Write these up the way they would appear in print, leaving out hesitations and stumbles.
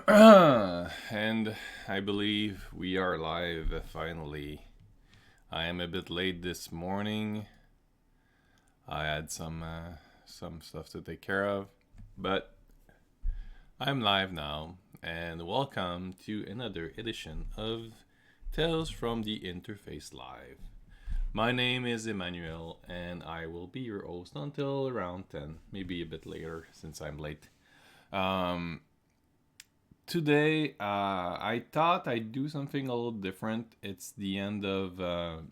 And I believe we are live finally. I am a bit late this morning. I had some stuff to take care of, but I'm live now. And welcome to another edition of Tales from the Interface Live. My name is Emmanuel, and I will be your host until around 10, maybe a bit later since I'm late. Um, Today, I thought I'd do something a little different. It's the end of the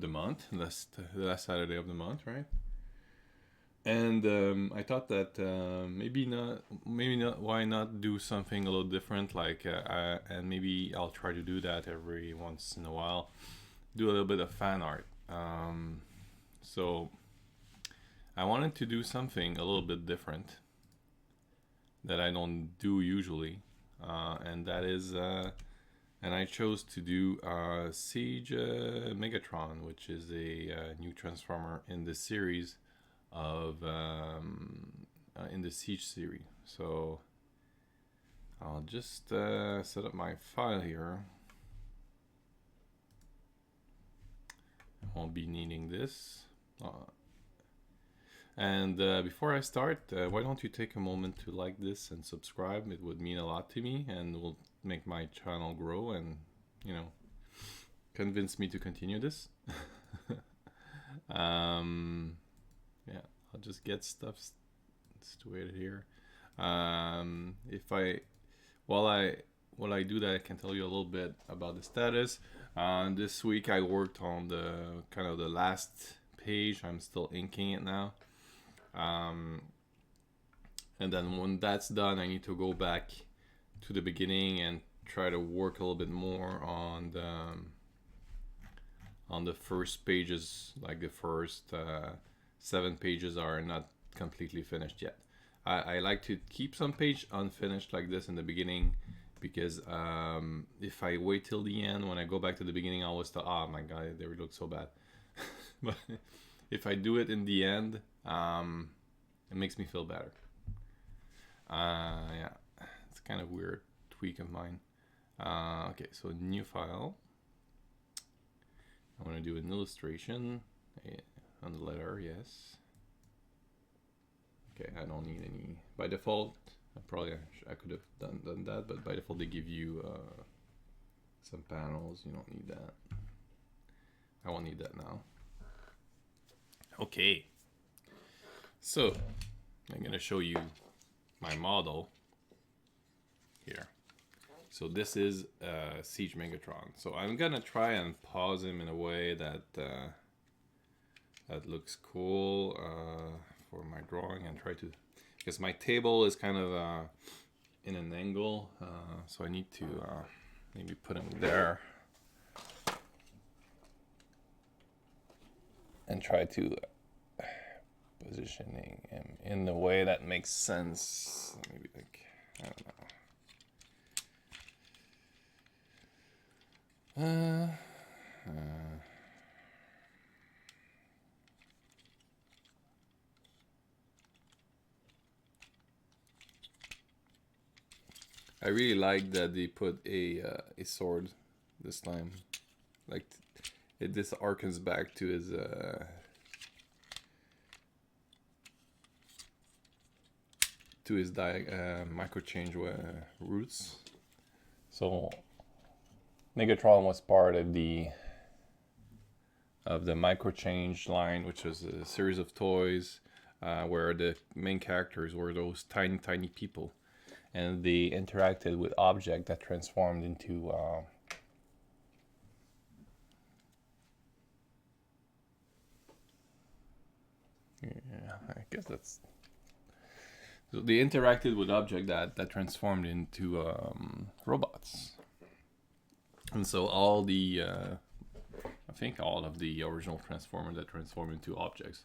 month, the last Saturday of the month, right? And I thought that maybe not. Why not do something a little different? And maybe I'll try to do that every once in a while. Do a little bit of fan art. So I wanted to do something a little bit different that I don't do usually, and that is, and I chose to do Siege Megatron, which is a new transformer in the series of in the Siege series. So I'll just set up my file here. I won't be needing this. And before I start, why don't you take a moment to like this and subscribe? It would mean a lot to me and will make my channel grow and, convince me to continue this. Yeah, I'll just get stuff situated here. If I, while I do that, I can tell you a little bit about the status. This week I worked on the kind of the last page. I'm still inking it now. And then when that's done, I need to go back to the beginning and try to work a little bit more on the first pages. Like the first 7 pages are not completely finished yet. I like to keep some page unfinished like this in the beginning, because if I wait till the end, when I go back to the beginning, I always thought, oh my god, they look so bad. But if I do it in the end, it makes me feel better. Yeah, it's kind of weird tweak of mine. Okay, so new file. I want to do an illustration on the letter, yes. Okay, I don't need any. By default, I could have done that, but by default they give you some panels. You don't need that. I won't need that now. Okay, so I'm gonna show you my model here. So this is Siege Megatron. So I'm gonna try and pause him in a way that that looks cool for my drawing, and try to, because my table is kind of in an angle, so I need to maybe put him there and try to positioning him in the way that makes sense. Maybe like, I don't know. I really like that they put a sword this time. Like this harkens back to his micro change roots. So Megatron was part of the micro change line, which was a series of toys where the main characters were those tiny people, and they interacted with objects that transformed into yeah, I guess that's. So they interacted with objects that transformed into robots. And so all the, I think all of the original Transformers that transform into objects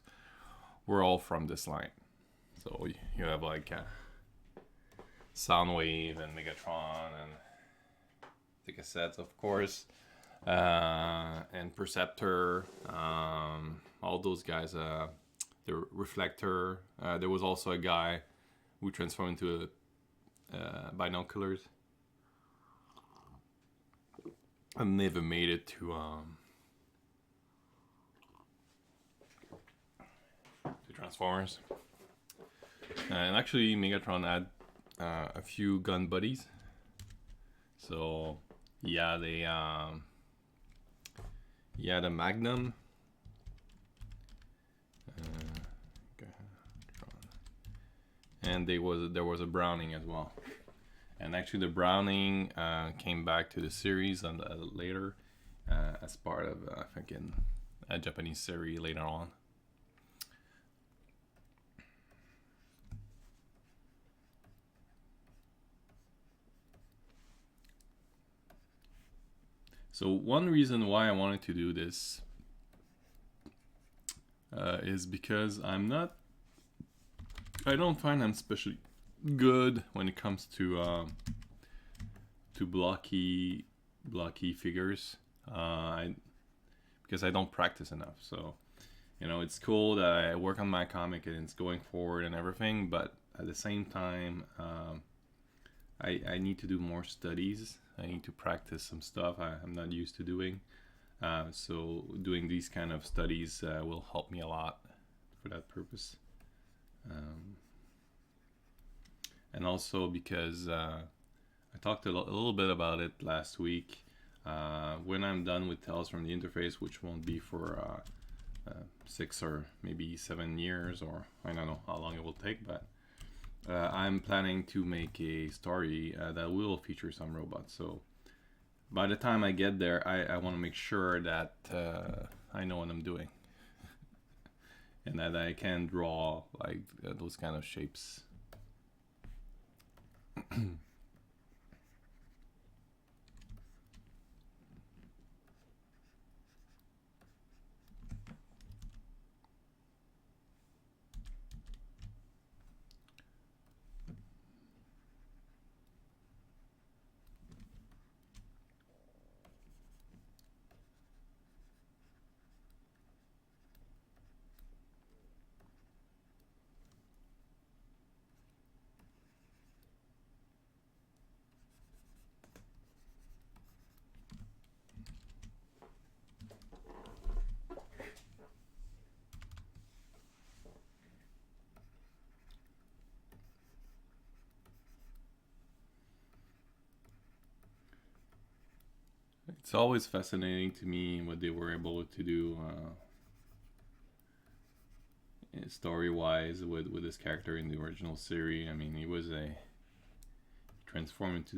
were all from this line. So you have like Soundwave and Megatron and the cassettes, of course, and Perceptor, all those guys. The Reflector. There was also a guy who transformed into binoculars. I never made it to Transformers. And actually, Megatron had a few gun buddies. So yeah, they the Magnum. And there was a Browning as well. And actually, the Browning came back to the series and later as part of I think in a Japanese series later on. So one reason why I wanted to do this is because I don't find I'm especially good when it comes to blocky figures. Because I don't practice enough. So, it's cool that I work on my comic and it's going forward and everything, but at the same time, I need to do more studies. I need to practice some stuff I'm not used to doing. So doing these kind of studies will help me a lot for that purpose. And also because I talked a little bit about it last week. When I'm done with Tales from the Interface, which won't be for 6 or maybe 7 years, or I don't know how long it will take, but I'm planning to make a story that will feature some robots. So by the time I get there, I want to make sure that I know what I'm doing and that I can draw like those kind of shapes. It's always fascinating to me what they were able to do story-wise with this character in the original series. I mean, he transformed into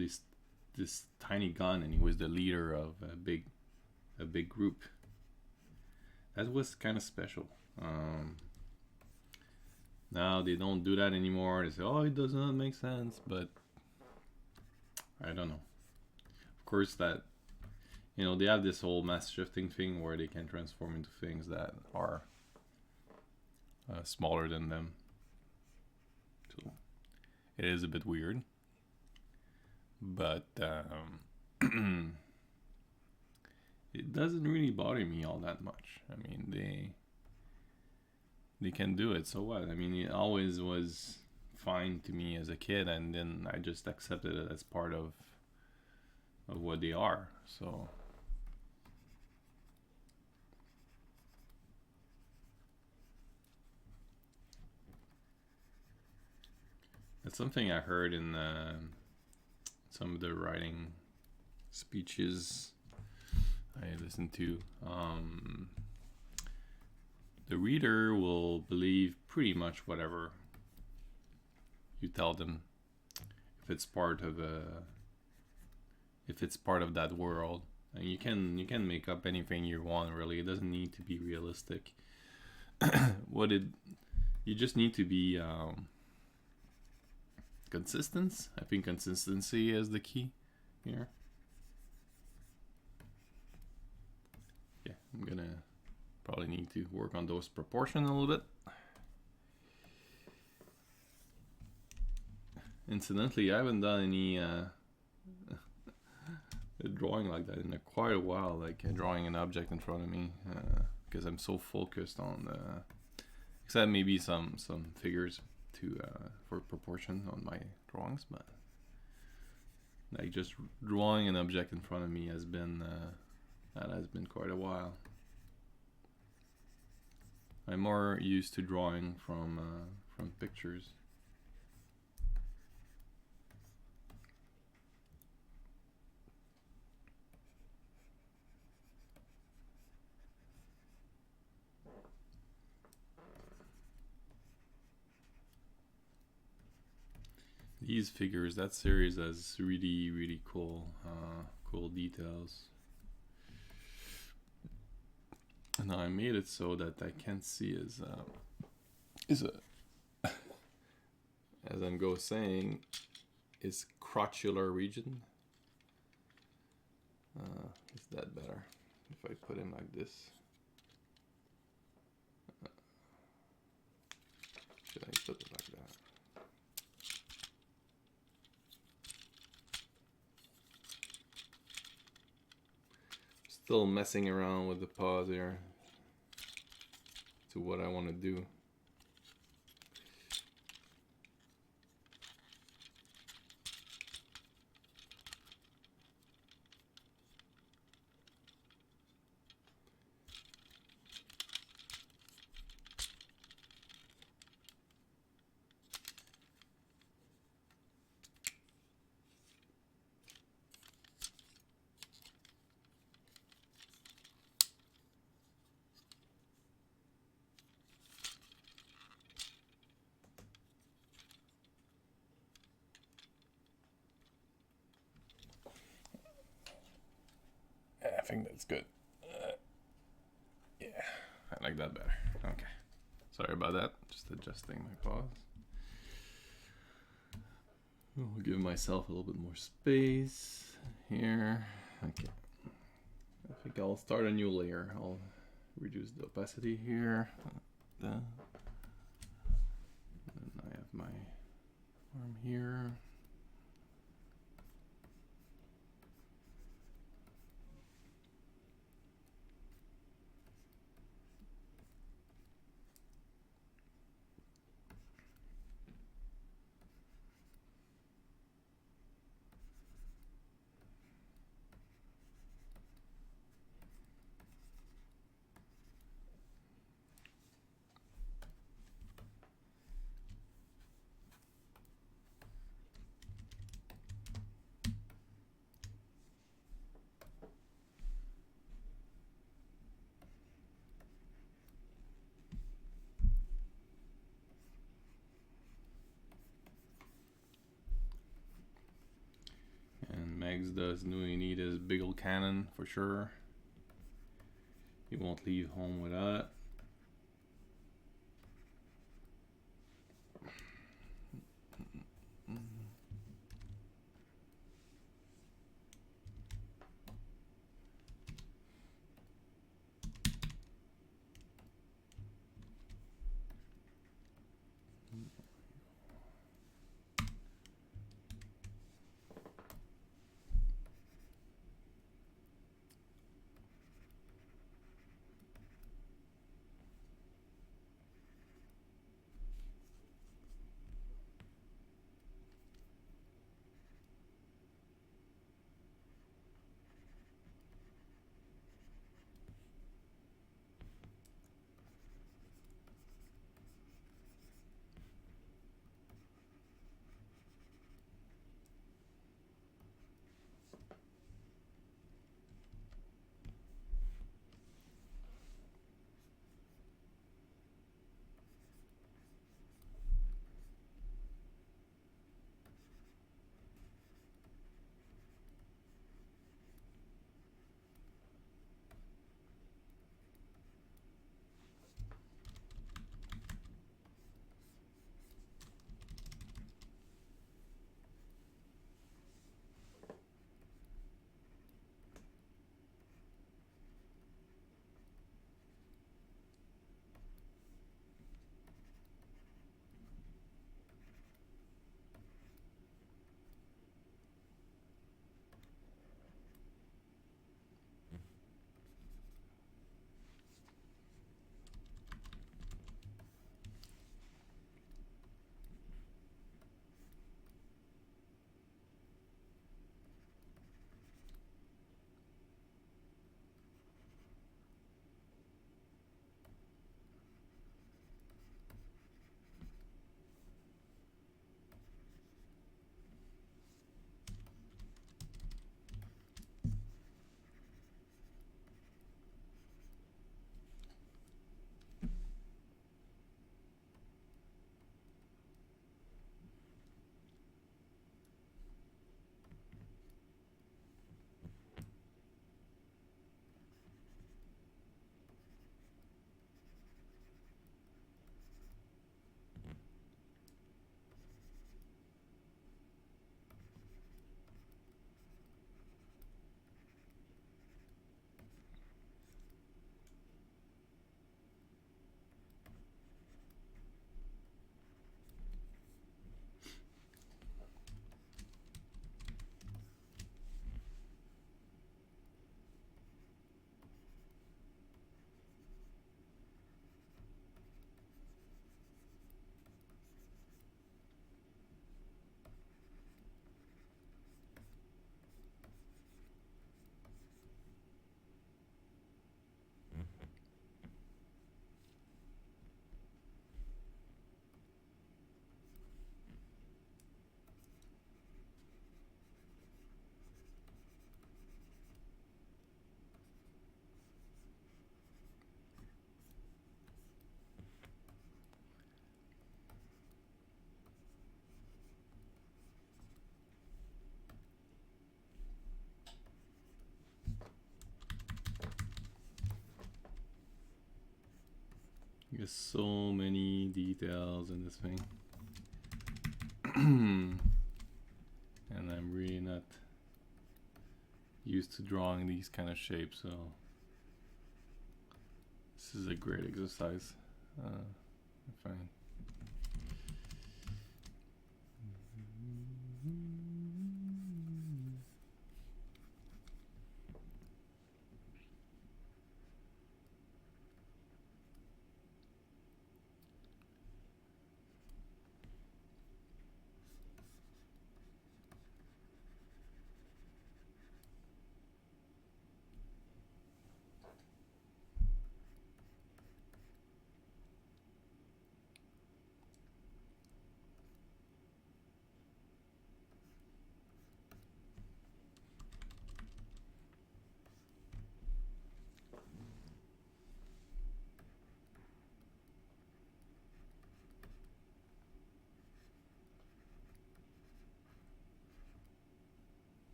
this tiny gun, and he was the leader of a big group. That was kind of special. Now they don't do that anymore. They say, "Oh, it does not make sense," but I don't know. Of course, that they have this whole mass shifting thing where they can transform into things that are smaller than them. So it is a bit weird, but it doesn't really bother me all that much. I mean, they can do it, so what? I mean, it always was fine to me as a kid, and then I just accepted it as part of what they are. So that's something I heard in some of the writing speeches I listened to. The reader will believe pretty much whatever you tell them if it's part of that world. And you can make up anything you want, really. It doesn't need to be realistic. You just need to be consistent. I think consistency is the key here. Yeah, I'm gonna probably need to work on those proportions a little bit. Incidentally, I haven't done any drawing like that in quite a while, like drawing an object in front of me, because I'm so focused on except maybe some figures for proportion on my drawings, but Like just drawing an object in front of me has been quite a while. I'm more used to drawing from pictures. These figures, that series has really cool details. And I made it so that I can't see as I'm saying, is crotchular region. Is that better? If I put him like this. Should I put it like that? Still messing around with the paws here to what I want to do. I think that's good. Yeah, I like that better. Okay. Sorry about that. Just adjusting my paws. I'll give myself a little bit more space here. Okay. I think I'll start a new layer. I'll reduce the opacity here. And I have my arm here. Megs does need his big old cannon for sure. He won't leave home without it. There's so many details in this thing. And I'm really not used to drawing these kind of shapes, so this is a great exercise. I find.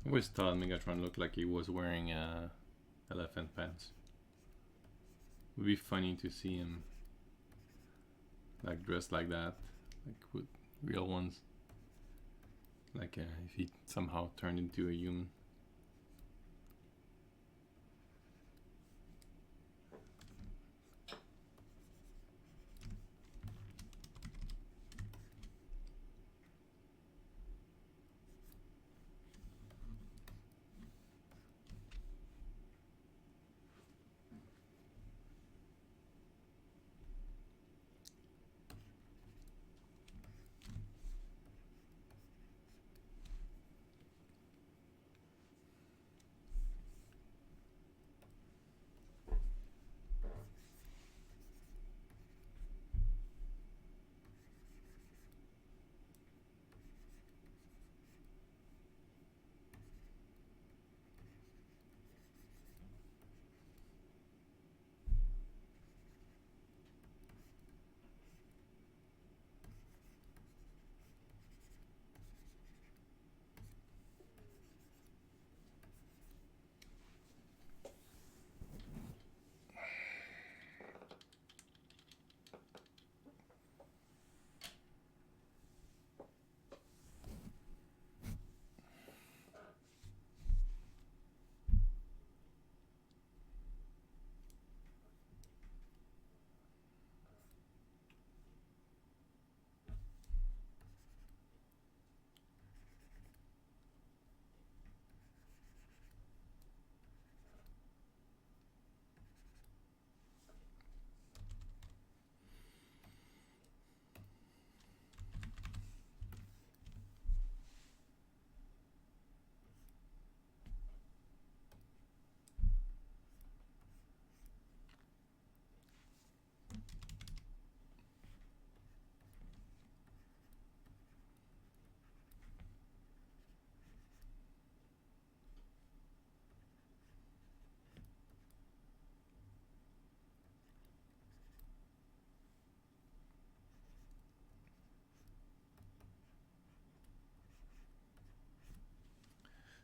I always thought Megatron looked like he was wearing elephant pants. It would be funny to see him like dressed like that, like with real ones. Like if he somehow turned into a human.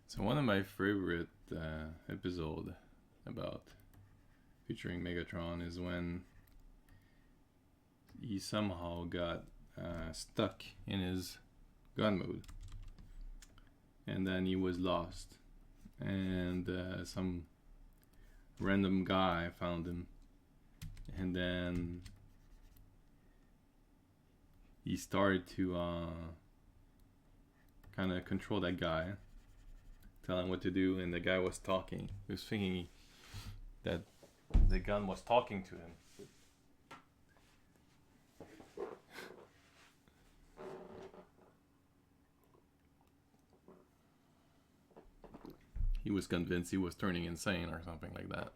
So one of my favorite episode about featuring Megatron is when he somehow got stuck in his gun mode, and then he was lost, and some random guy found him, and then he started to kind of control that guy, tell him what to do, and the guy was talking. He was thinking that the gun was talking to him. He was convinced he was turning insane or something like that.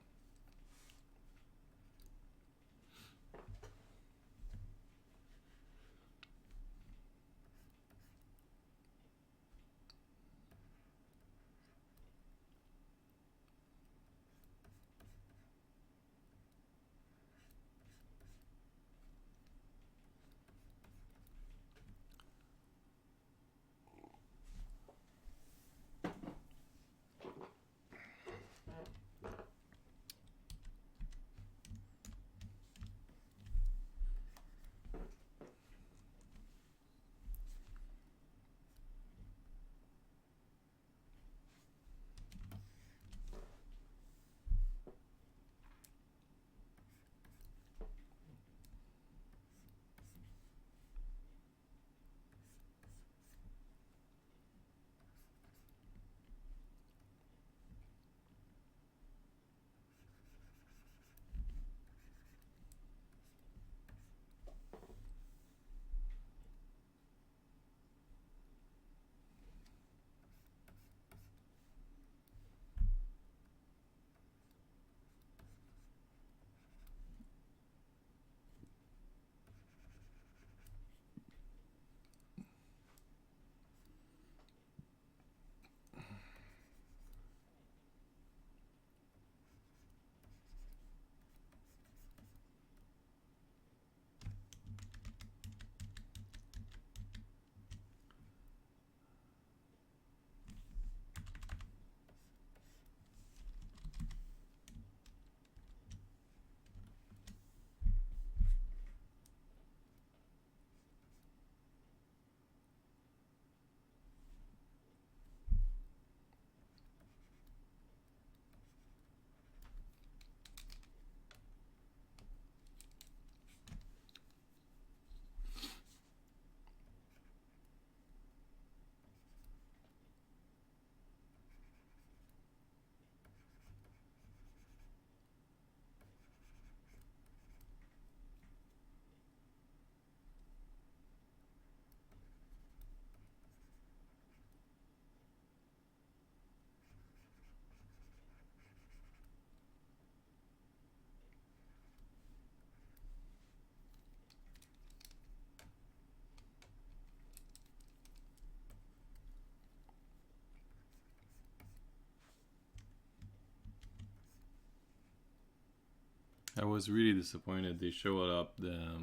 I was really disappointed. They showed up the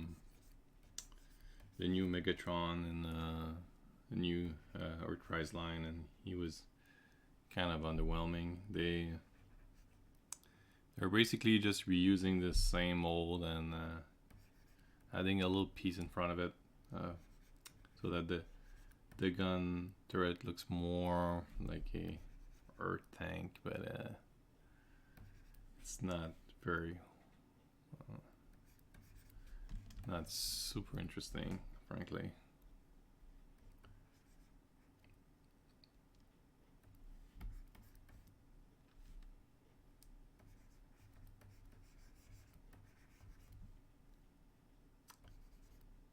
new Megatron and the new Earthrise line, and he was kind of underwhelming. They're basically just reusing the same mold and adding a little piece in front of it, so that the gun turret looks more like a Earth tank, but it's not very. Not super interesting, frankly.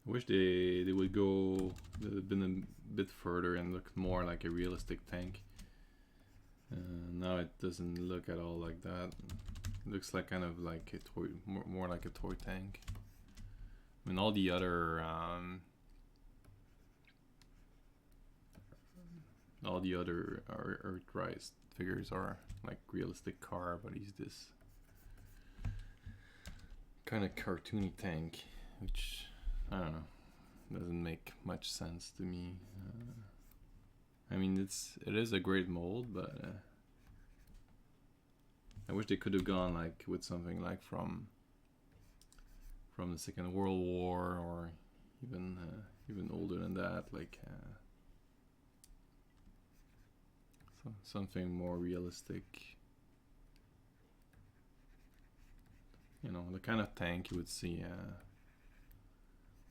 I wish they would go been a bit further and look more like a realistic tank. Now it doesn't look at all like that. It looks like kind of like a toy, more like a toy tank. I mean, all the other Earthrise figures are like realistic car, but he's this kind of cartoony tank, which I don't know, doesn't make much sense to me. I mean, it is a great mold, but I wish they could have gone like with something like from the Second World War, or even older than that, like something more realistic. You know, the kind of tank you would see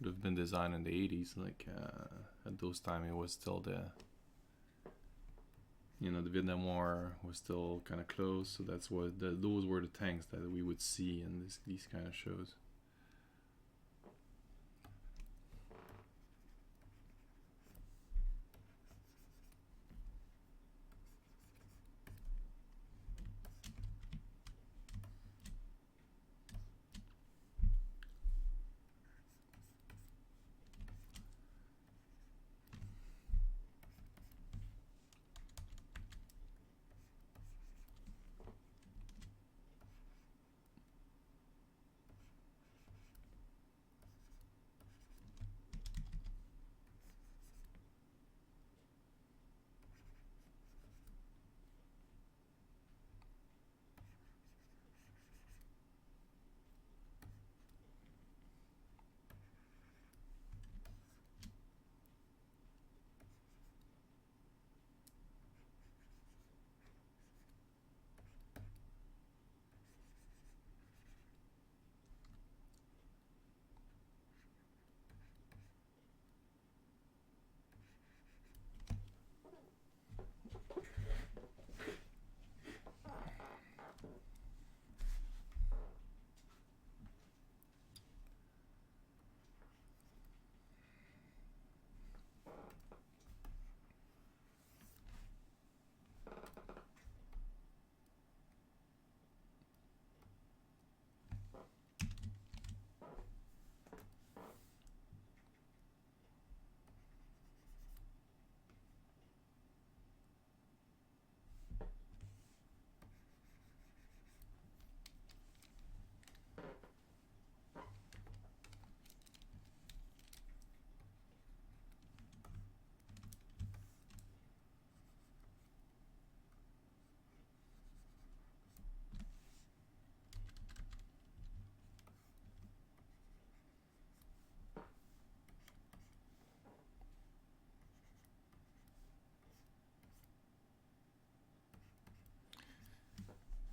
would have been designed in the 80s. Like at those time, it was still the the Vietnam War was still kind of close. So that's what those were the tanks that we would see in these kind of shows.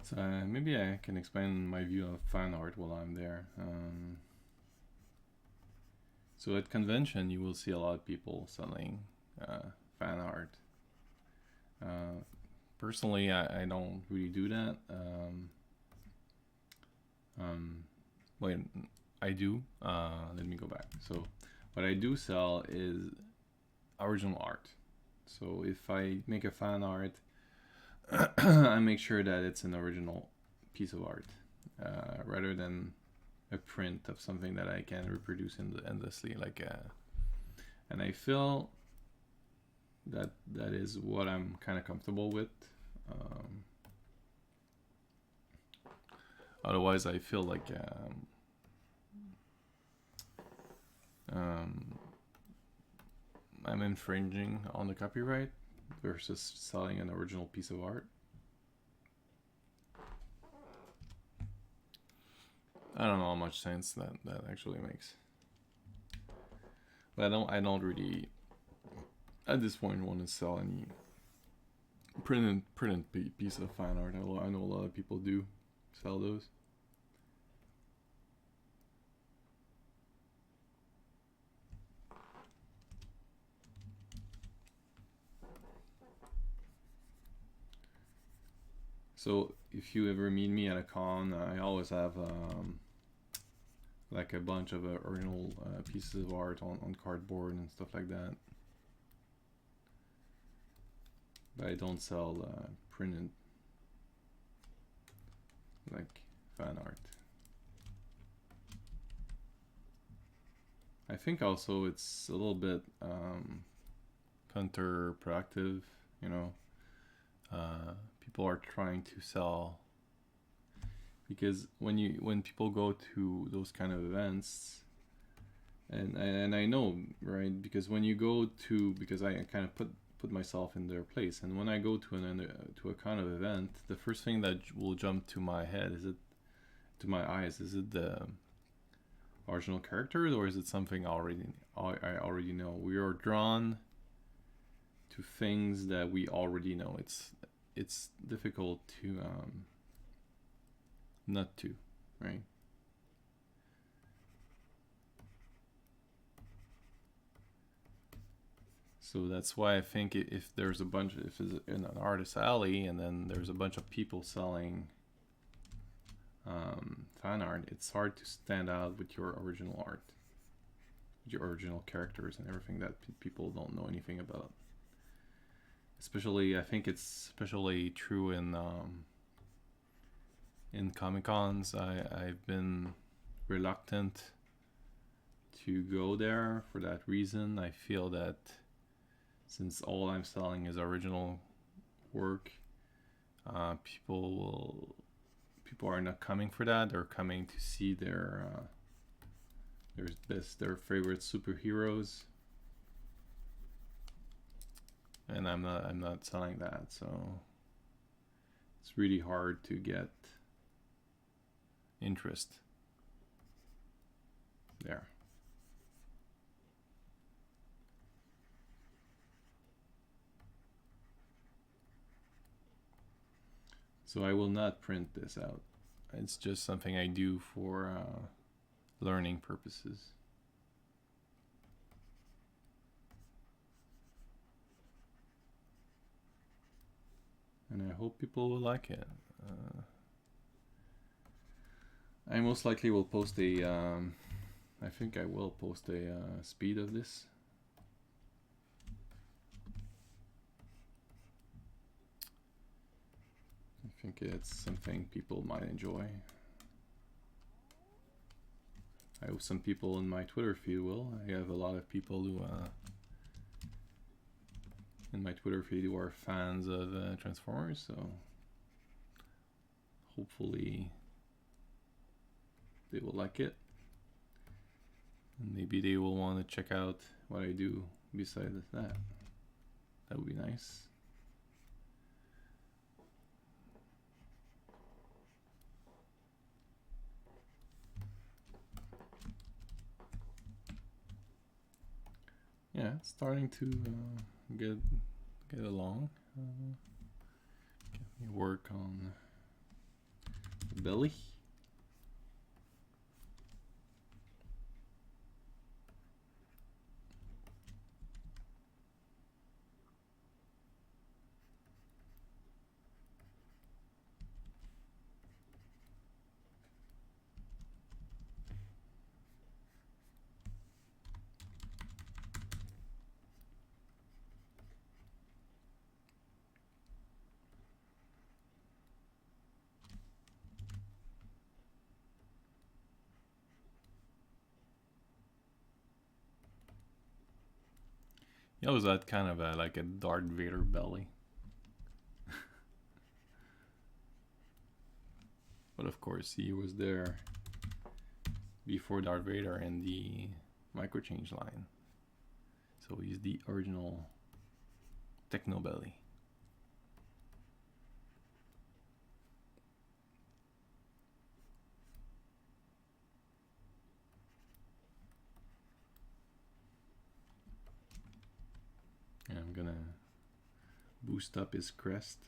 So maybe I can explain my view of fan art while I'm there. So at convention, you will see a lot of people selling fan art. Personally, I don't really do that. Wait, I do. Let me go back. So what I do sell is original art. So if I make a fan art, I make sure that it's an original piece of art, rather than a print of something that I can reproduce endlessly. And I feel that is what I'm kind of comfortable with. Otherwise, I feel like I'm infringing on the copyright versus selling an original piece of art. I don't know how much sense that actually makes. But I don't really at this point want to sell any printed piece of fan art. I know a lot of people do sell those. So if you ever meet me at a con, I always have like a bunch of original pieces of art on cardboard and stuff like that. But I don't sell printed like fan art. I think also it's a little bit counterproductive, you know. People are trying to sell, because when people go to those kind of events, and I know, right, because when you go to, because I kind of put myself in their place, and when I go to a kind of event, the first thing that will jump to my head to my eyes, is it the original characters, or is it something I already know? We are drawn to things that we already know. It's difficult to not to, right? So that's why I think if there's a bunch, if it's in an artist alley and then there's a bunch of people selling fan art, it's hard to stand out with your original art, with your original characters and everything that people don't know anything about. Especially, I think it's especially true in Comic Cons. I've been reluctant to go there for that reason. I feel that since all I'm selling is original work, people are not coming for that. They're coming to see their favorite superheroes, and I'm not selling that. So it's really hard to get interest there. So I will not print this out. It's just something I do for learning purposes. And I hope people will like it. I most likely will post a, I think I will post a speed of this. I think it's something people might enjoy. I hope some people in my Twitter feed will. I have a lot of people who in my Twitter feed who are fans of Transformers, so hopefully they will like it. And maybe they will want to check out what I do besides that. That would be nice. Yeah, it's starting to get along. Get me work on the belly. It was that kind of like a Darth Vader belly. But of course, he was there before Darth Vader in the microchange line. So he's the original Techno Belly. And I'm gonna boost up his crest.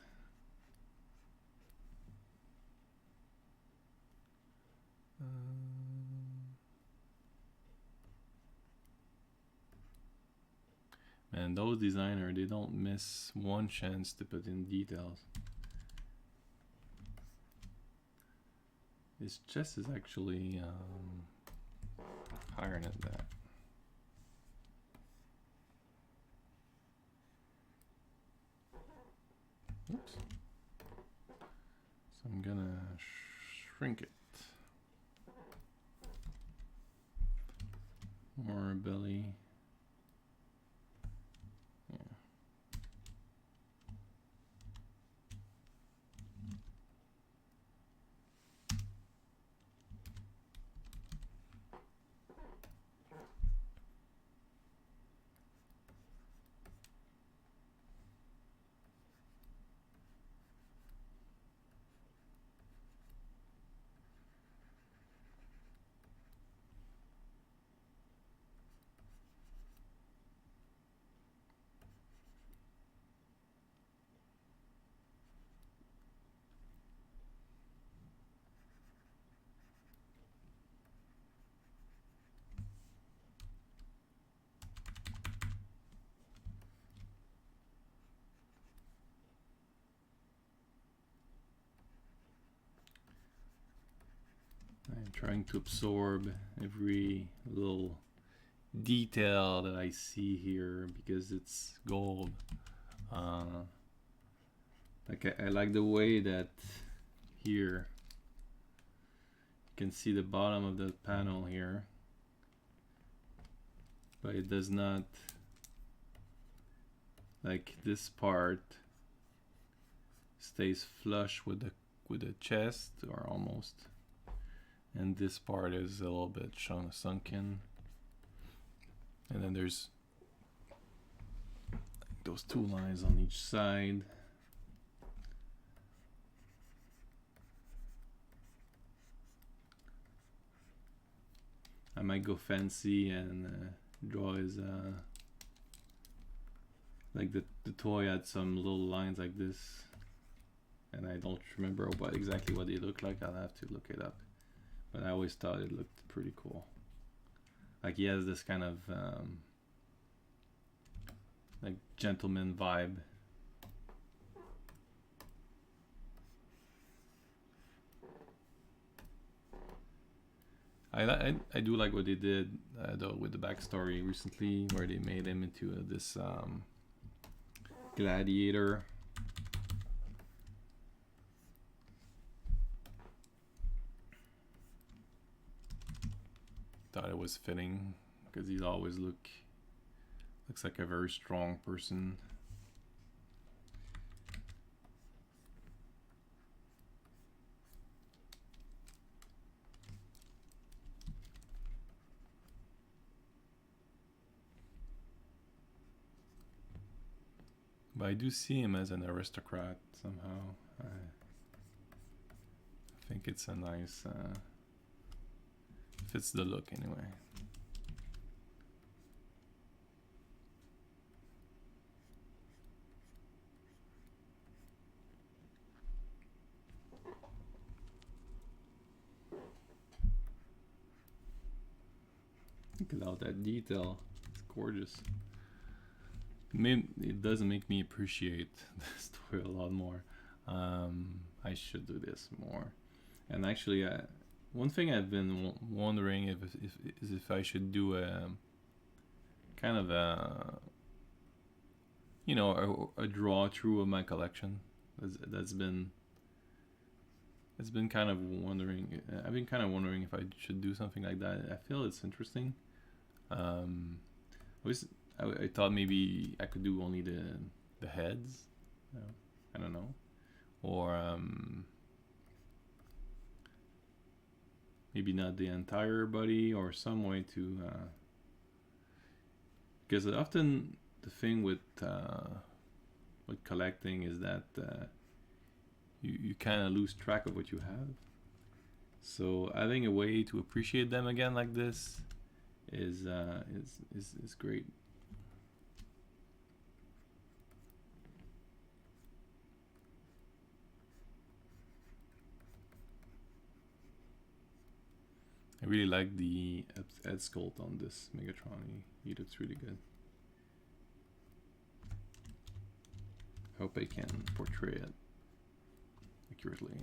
And those designers, they don't miss one chance to put in details. His chest is actually higher than that. Oops. So I'm gonna shrink it. More belly. Yeah. trying to absorb every little detail that I see here because it's gold. Like I like the way that here you can see the bottom of the panel here, but it does not, like this part stays flush with the chest, or almost, and this part is a little bit sunken, and then there's those two lines on each side. I might go fancy and draw his like the toy had some little lines like this, and I don't remember exactly what they look like. I'll have to look it up, but I always thought it looked pretty cool. Like he has this kind of like gentleman vibe. I do like what they did though with the backstory recently, where they made him into this gladiator. Thought it was fitting because he's always looks like a very strong person. But I do see him as an aristocrat somehow. I think it's a nice fits the look anyway. Look at all that detail. It's gorgeous. It doesn't make me appreciate this toy a lot more. I should do this more. And actually, one thing I've been wondering is if I should do a kind of a, you know, a draw through of my collection. It's been kind of wondering. I've been kind of wondering if I should do something like that. I feel it's interesting. I thought maybe I could do only the heads. I don't know, or maybe not the entire body, or some way to. Because often the thing with collecting is that you kind of lose track of what you have. So having a way to appreciate them again like this is great. I really like the head sculpt on this Megatron. He looks really good. Hope I can portray it accurately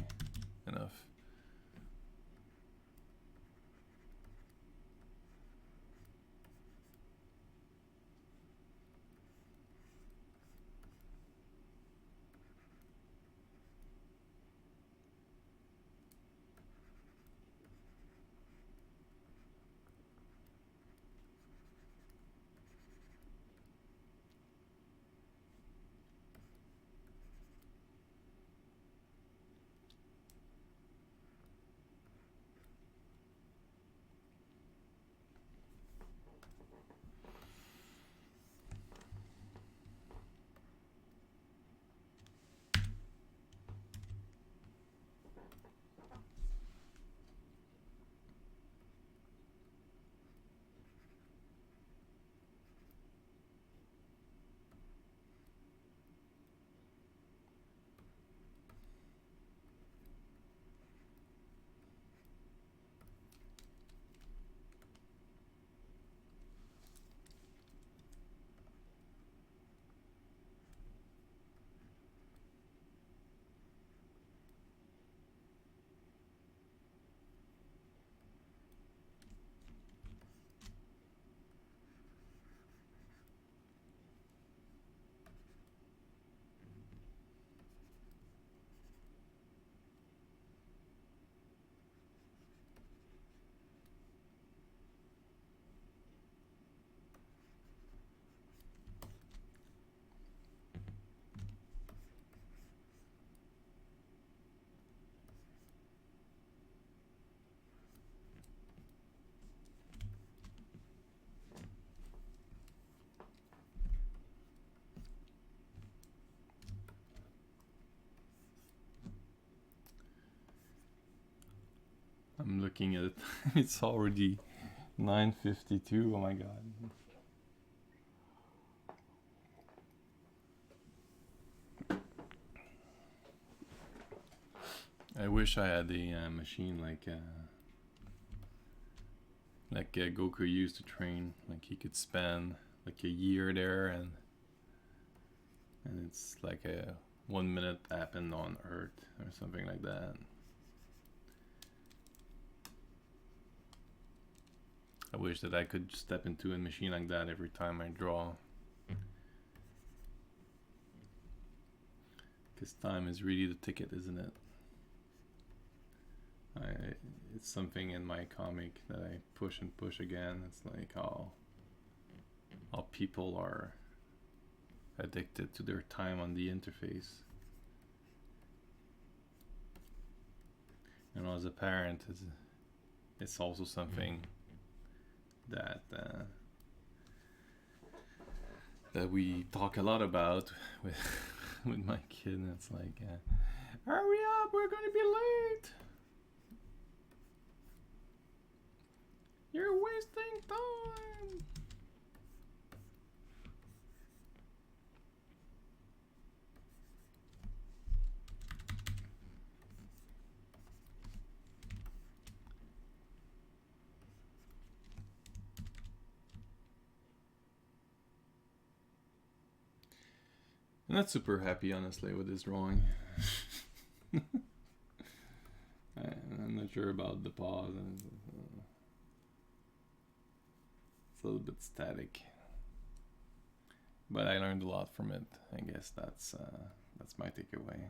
enough. I'm looking at it. It's already 9:52. Oh my god. I wish I had a machine like Goku used to train. Like he could spend like a year there, and it's like a 1 minute happened on Earth or something like that. I wish that I could step into a machine like that every time I draw. Because time is really the ticket, isn't it? It's something in my comic that I push and push again. It's like how people are addicted to their time on the interface. You know, as a parent, it's also something that that we talk a lot about with with my kid. It's like, hurry up, we're gonna be late. You're wasting time. I'm not super happy, honestly, with this drawing. I'm not sure about the pause. It's a little bit static, but I learned a lot from it. I guess that's my takeaway.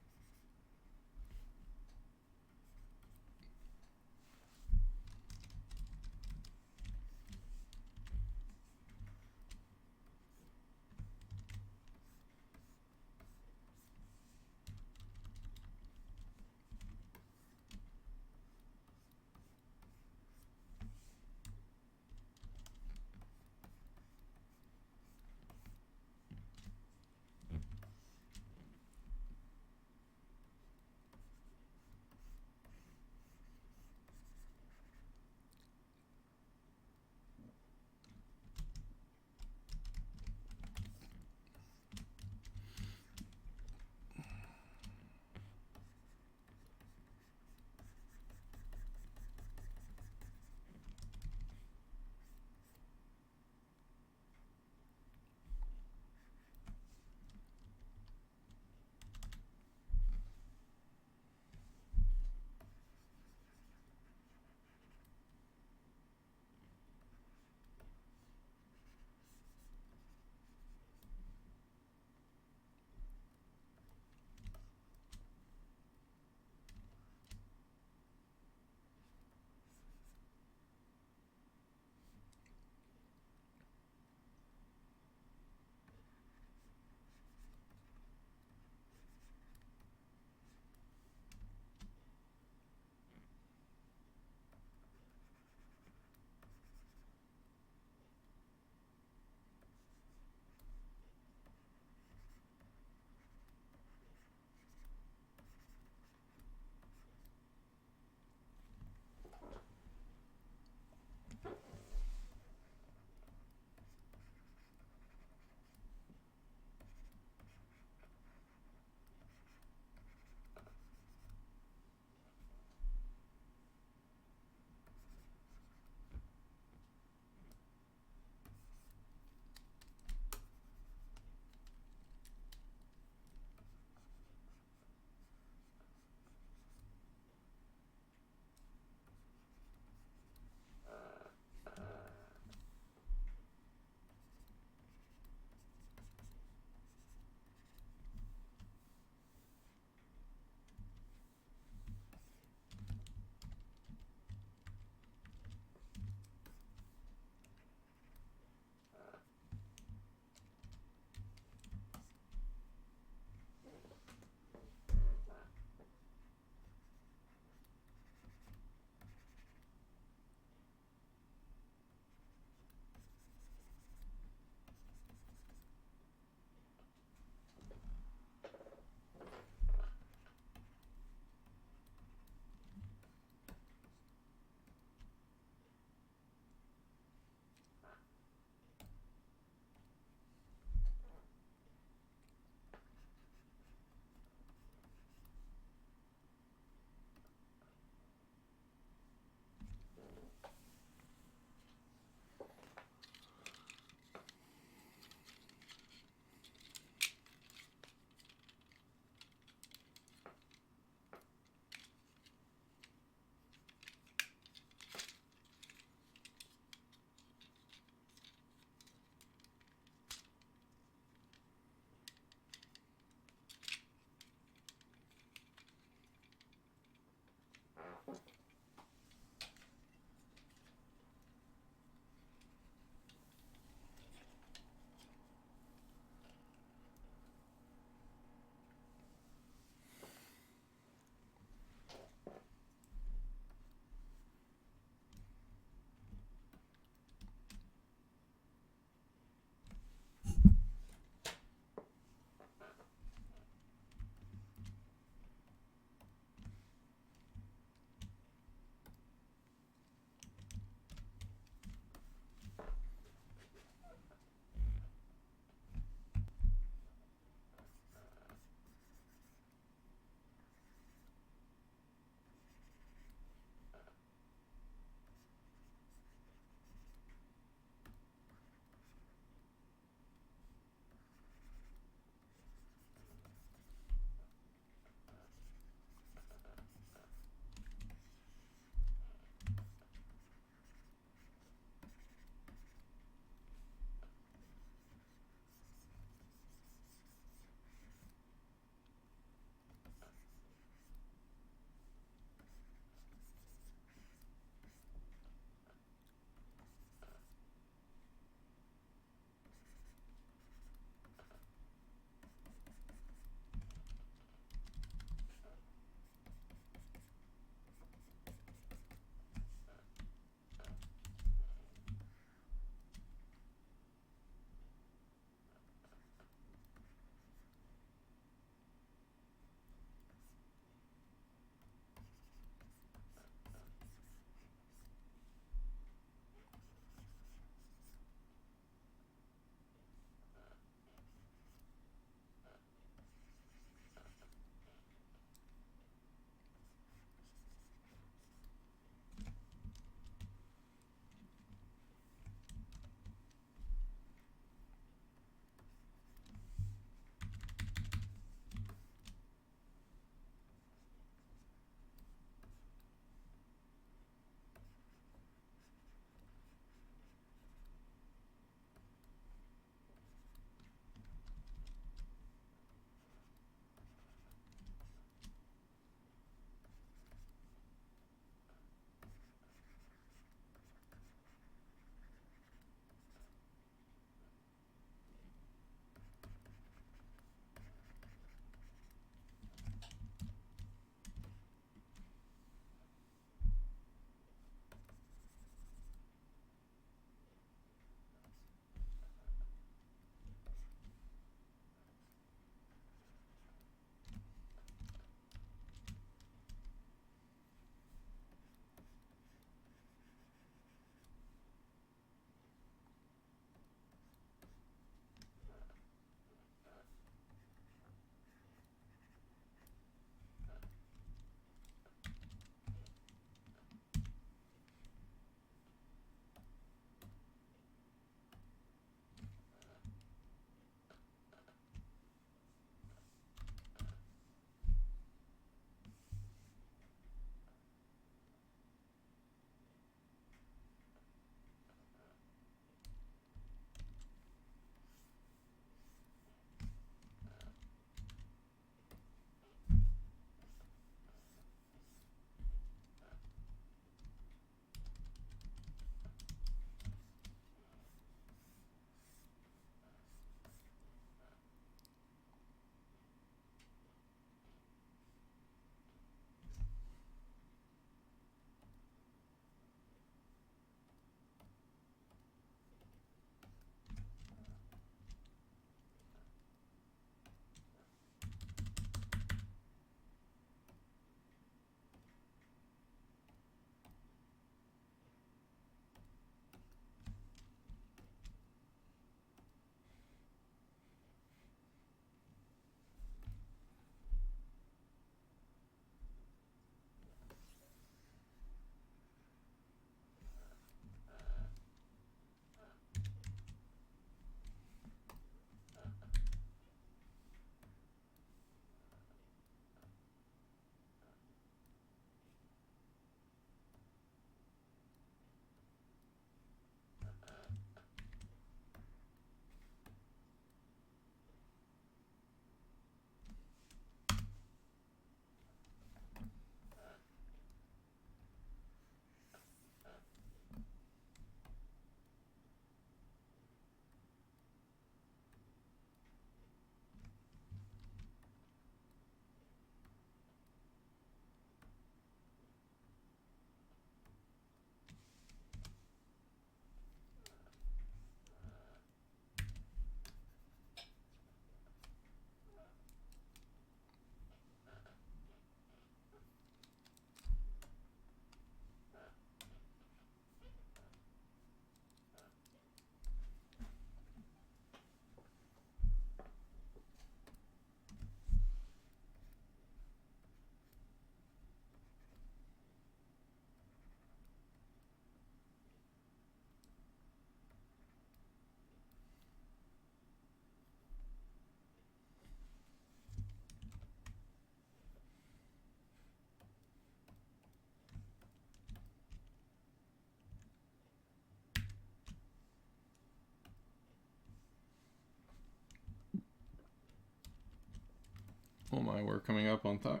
Oh my, we're coming up on time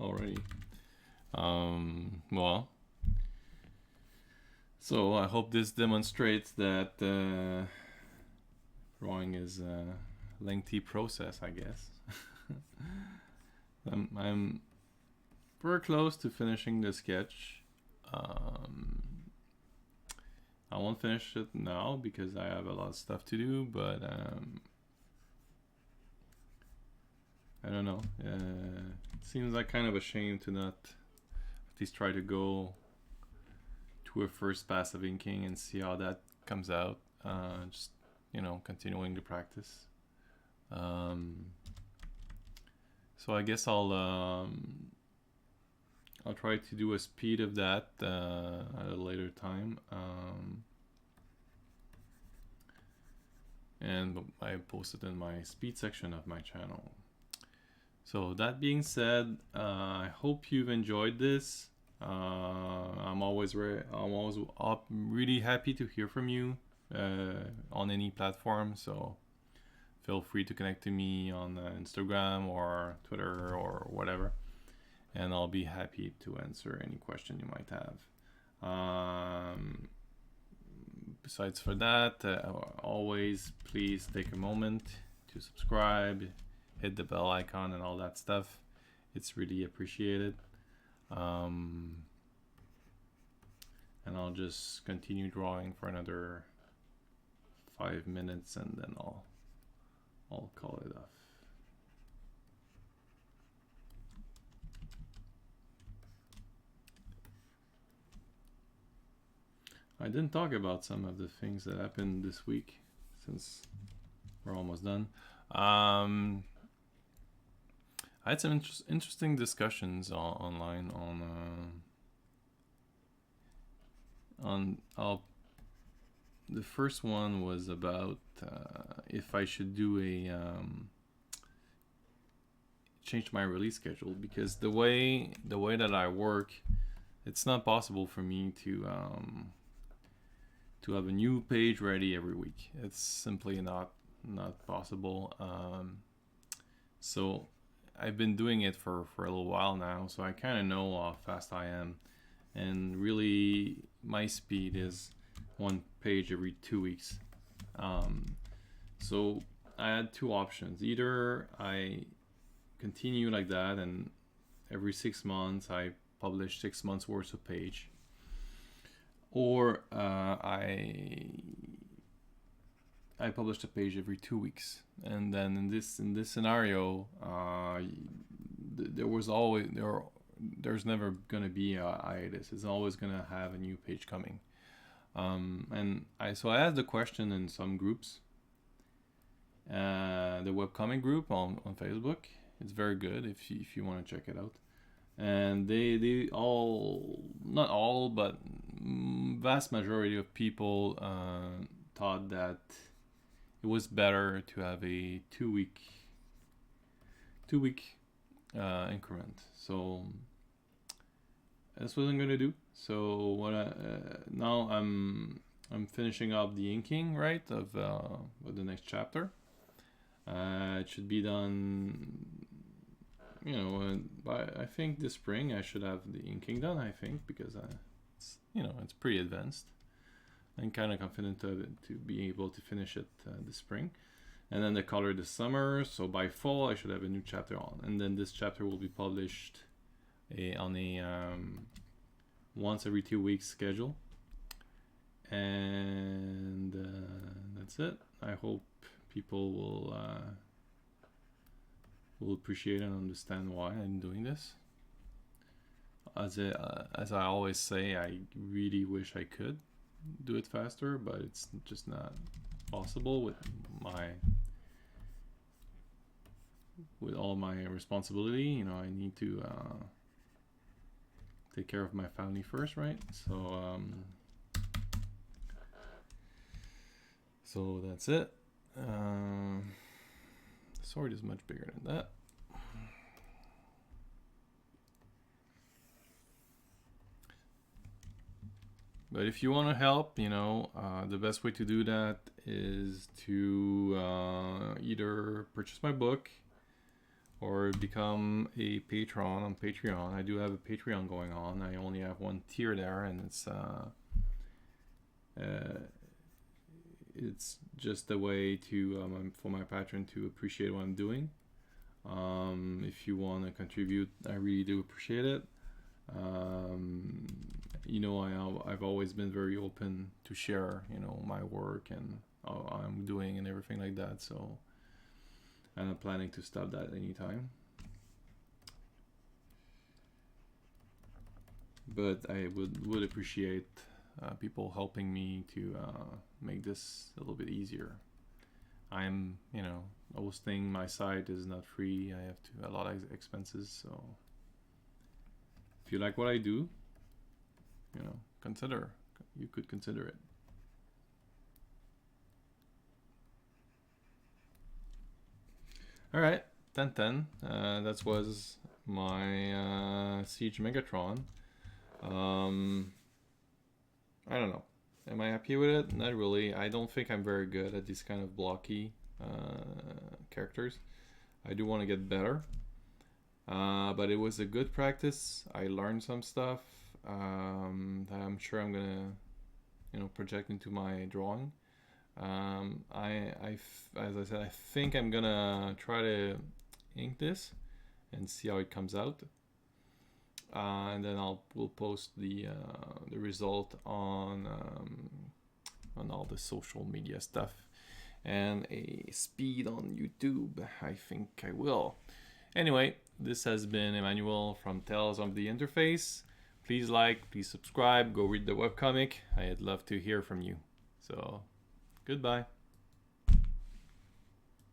already. Well, so I hope this demonstrates that drawing is a lengthy process, I guess. I'm very close to finishing the sketch. I won't finish it now because I have a lot of stuff to do, but I don't know. It seems like kind of a shame to not at least try to go to a first pass of inking and see how that comes out. Just, you know, continuing to practice. So I guess I'll try to do a speed of that at a later time. And I posted in my speed section of my channel. So that being said, I hope you've enjoyed this. I'm always really happy to hear from you on any platform. So feel free to connect to me on Instagram or Twitter or whatever, and I'll be happy to answer any question you might have. Besides for that, always please take a moment to subscribe, hit the bell icon and all that stuff. It's really appreciated. And I'll just continue drawing for another 5 minutes and then I'll call it off. I didn't talk about some of the things that happened this week since we're almost done. I had some interesting discussions online on the first one was about if I should do a change my release schedule, because the way that I work, it's not possible for me to have a new page ready every week. It's simply not possible. So I've been doing it for a little while now, so I kind of know how fast I am, and really my speed is one page every 2 weeks. So I had two options. Either I continue like that and every 6 months I publish 6 months worth of page, or I published a page every 2 weeks. And then in this scenario, there's never gonna be a hiatus. It's always gonna have a new page coming. And I asked the question in some groups. The webcomic group on Facebook, it's very good if you want to check it out. And they all, not all, but vast majority of people thought that it was better to have a 2 week increment. So that's what I'm gonna do. So what now I'm finishing up the inking, right, of the next chapter. It should be done, you know, by I think this spring I should have the inking done. I think, because it's, you know, it's pretty advanced. I'm kind of confident to be able to finish it this spring, and then the color this summer. So by fall I should have a new chapter on, and then this chapter will be published on a once every 2 weeks schedule, and that's it. I hope people will appreciate and understand why I'm doing this. As I always say, I really wish I could do it faster, but it's just not possible with all my responsibility. You know, I need to take care of my family first, right? So that's it. Sword is much bigger than that. But if you want to help, you know, the best way to do that is to either purchase my book or become a patron on Patreon. I do have a Patreon going on. I only have one tier there, and it's just a way to for my patron to appreciate what I'm doing. If you want to contribute, I really do appreciate it. You know, I've always been very open to share, you know, my work and how I'm doing and everything like that. So I'm not planning to stop that anytime. But I would appreciate people helping me to make this a little bit easier. I'm, you know, hosting my site is not free. I have a lot of expenses. So if you like what I do, you know, you could consider it. All right, 10-10. That was my Siege Megatron. I don't know. Am I happy with it? Not really. I don't think I'm very good at these kind of blocky characters. I do want to get better. But it was a good practice. I learned some stuff that I'm sure I'm gonna, you know, project into my drawing. As I said, I think I'm gonna try to ink this and see how it comes out. And then we'll post the result on all the social media stuff and a speed on YouTube. I think I will. Anyway, this has been Emmanuel from Tales of the Interface. Please like, please subscribe, go read the webcomic. I'd love to hear from you. So, goodbye.